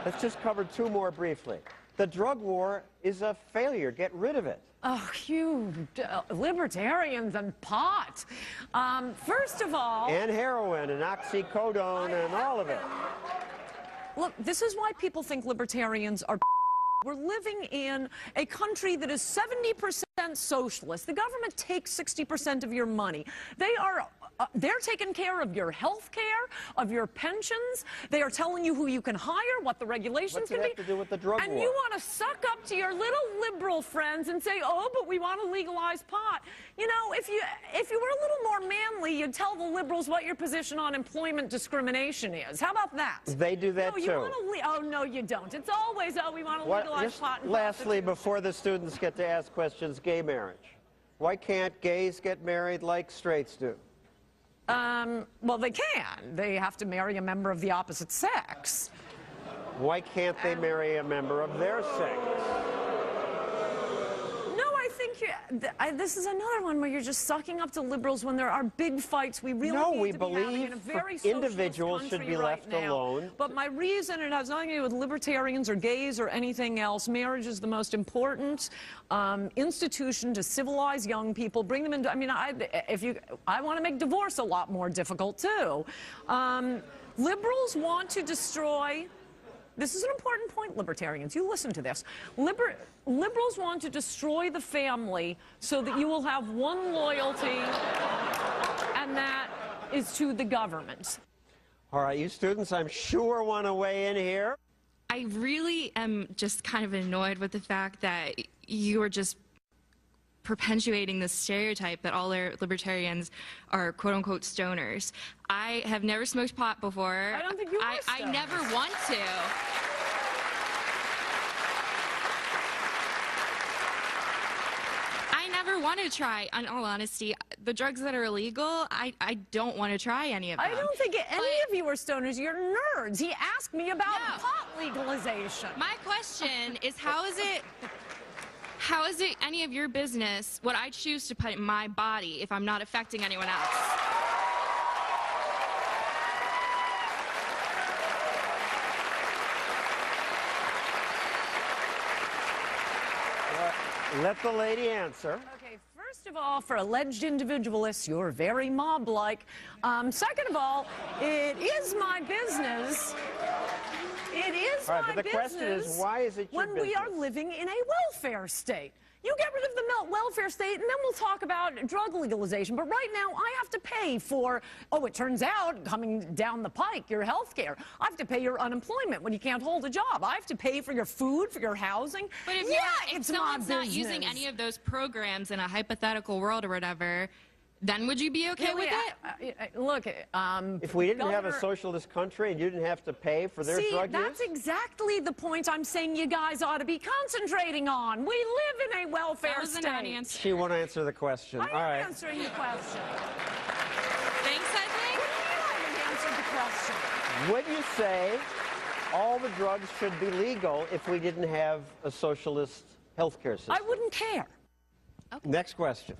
Let's just cover two more briefly. The drug war is a failure. Get rid of it. Oh, you libertarians and pot. First of all... And heroin and oxycodone and all of it. Look, this is why people think libertarians are... We're living in a country that is 70% socialist. The government takes 60% of your money. They're taking care of your health care, of your pensions. They are telling you who you can hire, what the regulations can be. What's it have to do with the drug war? And you want to suck up to your little liberal friends and say, oh, but we want to legalize pot. You know, if you were a little more manly, you'd tell the liberals what your position on employment discrimination is. How about that? They do that too. Oh, no, you don't. It's always, oh, we want to legalize pot and lastly, before the students get to ask questions, gay marriage. Why can't gays get married like straights do? Well, they can. They have to marry a member of the opposite sex. Why can't they marry a member of their sex? No, I think this is another one where you're just sucking up to liberals when there are big fights. We really need to be having in a very individuals should be left alone. But my reason, it has nothing to do with libertarians or gays or anything else. Marriage is the most important institution to civilize young people, bring them into, I mean, I want to make divorce a lot more difficult too. Liberals want to destroy, this is an important point, libertarians, you listen to this. Liberals want to destroy the family so that you will have one loyalty, and that is to the government. All right, you students, I'm sure want to weigh in here. I really am just kind of annoyed with the fact that you are just perpetuating this stereotype that all libertarians are quote-unquote stoners. I have never smoked pot before. I don't think you are I never want to. I never want to try, in all honesty. The drugs that are illegal, I don't want to try any of them. I don't think any of you are stoners. You're nerds. He asked me about pot legalization. My question is, how is it any of your business what I choose to put in my body if I'm not affecting anyone else? Let the lady answer. Okay, first of all, for alleged individualists, you're very mob-like. Second of all, it is my business. It is all right, my but the business. question is, why is it your when business? we are living in a welfare state? You get rid of the welfare state, and then we'll talk about drug legalization. But right now, I have to pay for, oh, it turns out, coming down the pike, your health care. I have to pay your unemployment when you can't hold a job. I have to pay for your food, for your housing. But if, if someone's not using any of those programs in a hypothetical world or whatever, then would you be okay with it? Look, if we didn't have a socialist country and you didn't have to pay for their drug use? That's exactly the point I'm saying you guys ought to be concentrating on. We live in a welfare state. That was a non-answer. She won't answer the question. I am answering the question. Thanks, I think. What do you mean I haven't answered the question? Would you say all the drugs should be legal if we didn't have a socialist healthcare system? I wouldn't care. Okay. Next question.